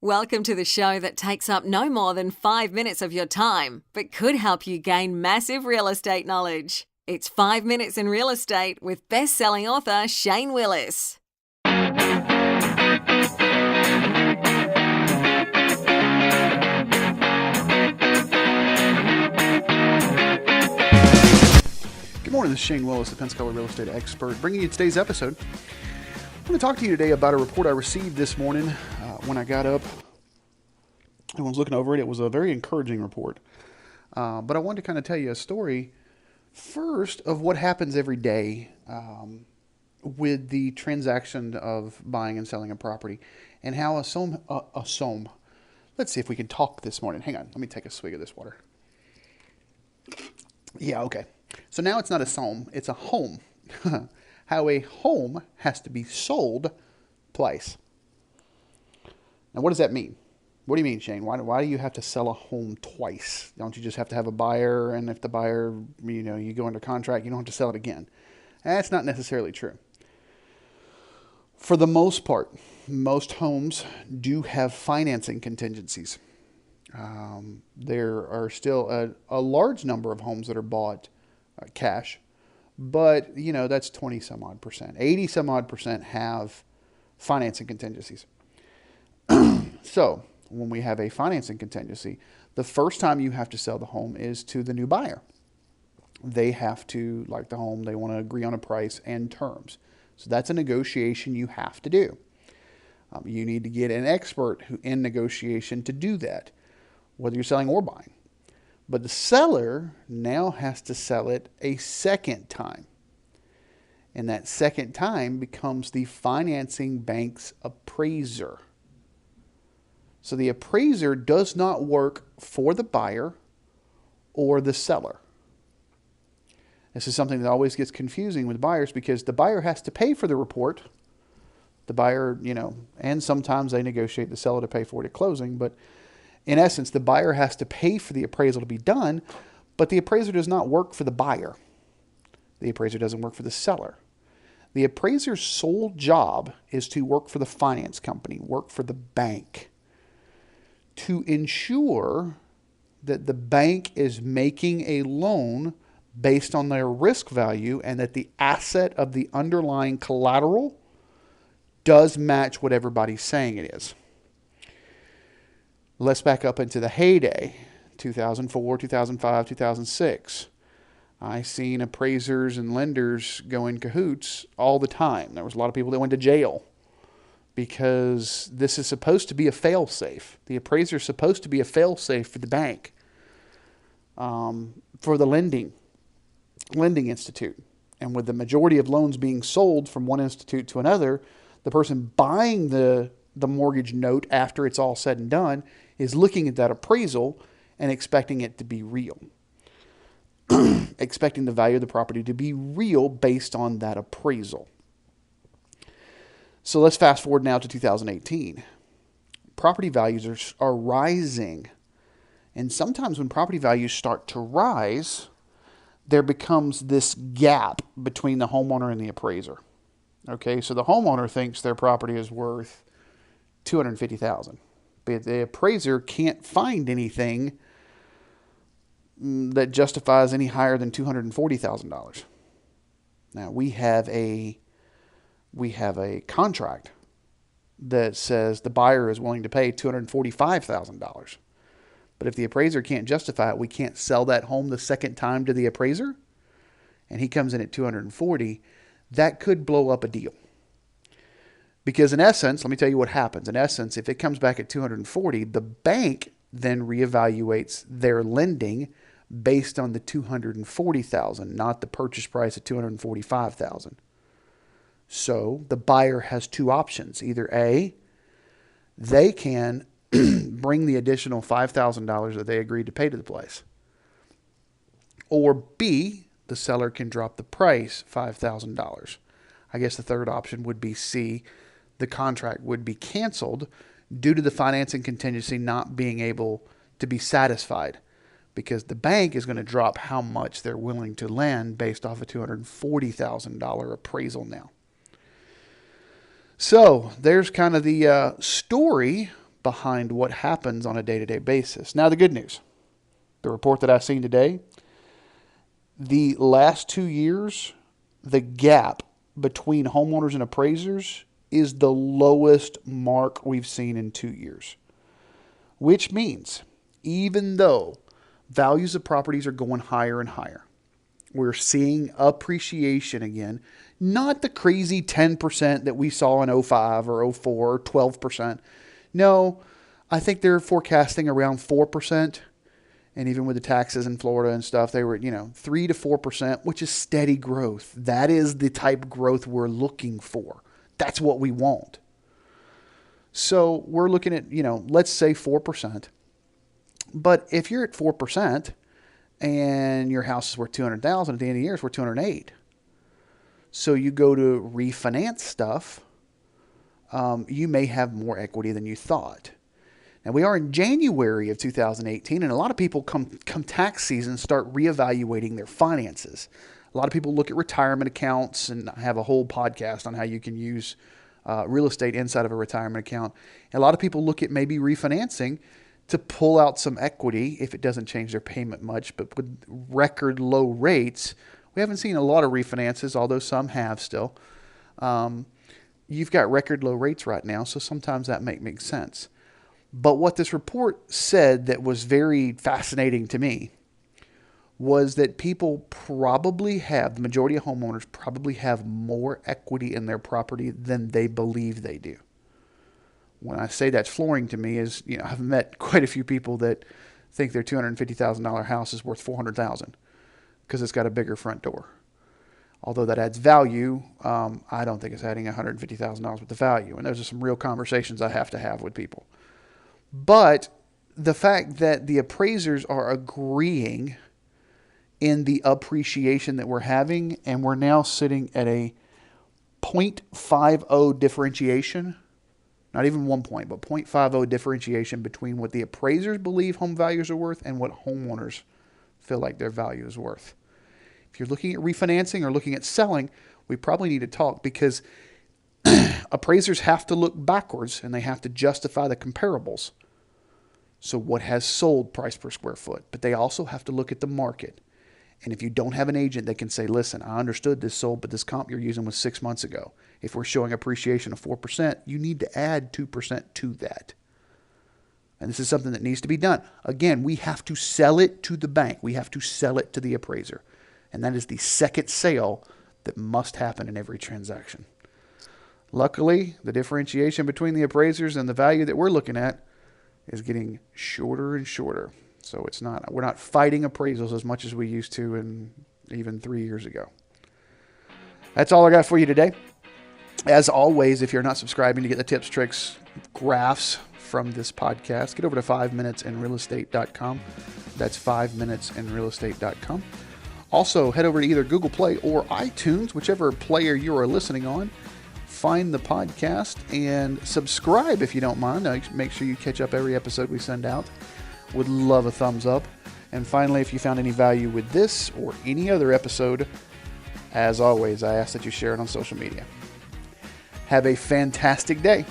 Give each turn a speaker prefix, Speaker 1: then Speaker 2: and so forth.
Speaker 1: Welcome to the show that takes up no more than 5 minutes of your time, but could help you gain massive real estate knowledge. It's 5 Minutes in Real Estate with best-selling author Shane Willis.
Speaker 2: Good morning, this is Shane Willis, the Pensacola real estate expert, bringing you today's episode. I'm going to talk to you today about a report I received this morning when I got up. I was looking over it. It was a very encouraging report. But I wanted to kind of tell you a story first of what happens every day with the transaction of buying and selling a property and how let's see if we can talk this morning. Hang on. Let me take a swig of this water. Yeah, okay. So now it's not a SOM, it's a home. How a home has to be sold twice. Now, what does that mean? What do you mean, Shane? Why do you have to sell a home twice? Don't you just have to have a buyer, and if the buyer, you go under contract, you don't have to sell it again? That's not necessarily true. For the most part, most homes do have financing contingencies. There are still a large number of homes that are bought cash, but that's 20 some odd percent. 80 some odd percent have financing contingencies. So when we have a financing contingency, the first time you have to sell the home is to the new buyer. They have to like the home. They want to agree on a price and terms. So that's a negotiation you have to do. You need to get an expert in negotiation to do that, whether you're selling or buying. But the seller now has to sell it a second time. And that second time becomes the financing bank's appraiser. So the appraiser does not work for the buyer or the seller. This is something that always gets confusing with buyers because the buyer has to pay for the report. The buyer, and sometimes they negotiate the seller to pay for it at closing, but in essence, the buyer has to pay for the appraisal to be done, but the appraiser does not work for the buyer. The appraiser doesn't work for the seller. The appraiser's sole job is to work for the finance company, work for the bank, to ensure that the bank is making a loan based on their risk value and that the asset of the underlying collateral does match what everybody's saying it is. Let's back up into the heyday, 2004, 2005, 2006. I seen appraisers and lenders go in cahoots all the time. There was a lot of people that went to jail because this is supposed to be a fail-safe. The appraiser is supposed to be a fail-safe for the bank, for the lending institute. And with the majority of loans being sold from one institute to another, the person buying the mortgage note after it's all said and done is looking at that appraisal and expecting it to be real. Expecting the value of the property to be real based on that appraisal. So let's fast forward now to 2018. Property values are rising. And sometimes when property values start to rise, there becomes this gap between the homeowner and the appraiser. Okay, so the homeowner thinks their property is worth $250,000. But the appraiser can't find anything that justifies any higher than $240,000. Now we have a contract that says the buyer is willing to pay $245,000. But if the appraiser can't justify it, we can't sell that home the second time to the appraiser, and he comes in at $240,000, that could blow up a deal. Because in essence, let me tell you what happens. In essence, if it comes back at $240,000, the bank then reevaluates their lending based on the $240,000, not the purchase price of $245,000. So the buyer has two options. Either A, they can bring the additional $5,000 that they agreed to pay to the place. Or B, the seller can drop the price $5,000. I guess the third option would be C, the contract would be canceled due to the financing contingency not being able to be satisfied because the bank is going to drop how much they're willing to lend based off a $240,000 appraisal now. So there's kind of the story behind what happens on a day-to-day basis. Now, the good news, the report that I've seen today, the last 2 years, the gap between homeowners and appraisers is the lowest mark we've seen in 2 years, which means even though values of properties are going higher and higher, we're seeing appreciation again, not the crazy 10% that we saw in 05 or 04 or 12%. No, I think they're forecasting around 4%. And even with the taxes in Florida and stuff, they were, 3 to 4%, which is steady growth. That is the type of growth we're looking for. That's what we want. So we're looking at, let's say 4%. But if you're at 4% and your house is worth $200,000 at the end of the year, it's worth $208,000. So you go to refinance stuff, you may have more equity than you thought. Now, we are in January of 2018, and a lot of people come tax season start reevaluating their finances. A lot of people look at retirement accounts, and I have a whole podcast on how you can use real estate inside of a retirement account. And a lot of people look at maybe refinancing to pull out some equity if it doesn't change their payment much. But with record low rates, we haven't seen a lot of refinances, although some have still. You've got record low rates right now, so sometimes that makes sense. But what this report said that was very fascinating to me was that people probably have, the majority of homeowners probably have more equity in their property than they believe they do. When I say that's flooring to me is, I've met quite a few people that think their $250,000 house is worth $400,000 because it's got a bigger front door. Although that adds value, I don't think it's adding $150,000 worth of value. And those are some real conversations I have to have with people. But the fact that the appraisers are agreeing in the appreciation that we're having, and we're now sitting at a 0.50 differentiation, not even 1 point, but 0.50 differentiation between what the appraisers believe home values are worth and what homeowners feel like their value is worth. If you're looking at refinancing or looking at selling, we probably need to talk, because appraisers have to look backwards and they have to justify the comparables. So what has sold price per square foot, but they also have to look at the market. And if you don't have an agent that can say, listen, I understood this sold, but this comp you're using was 6 months ago. If we're showing appreciation of 4%, you need to add 2% to that. And this is something that needs to be done. Again, we have to sell it to the bank. We have to sell it to the appraiser. And that is the second sale that must happen in every transaction. Luckily, the differentiation between the appraisers and the value that we're looking at is getting shorter and shorter. So we're not fighting appraisals as much as we used to in even 3 years ago. That's all I got for you today. As always, if you're not subscribing to get the tips, tricks, graphs from this podcast, get over to 5minutesinrealestate.com. That's 5minutesinrealestate.com. Also, head over to either Google Play or iTunes, whichever player you are listening on. Find the podcast and subscribe if you don't mind. Make sure you catch up every episode we send out. Would love a thumbs up. And finally, if you found any value with this or any other episode, as always, I ask that you share it on social media. Have a fantastic day.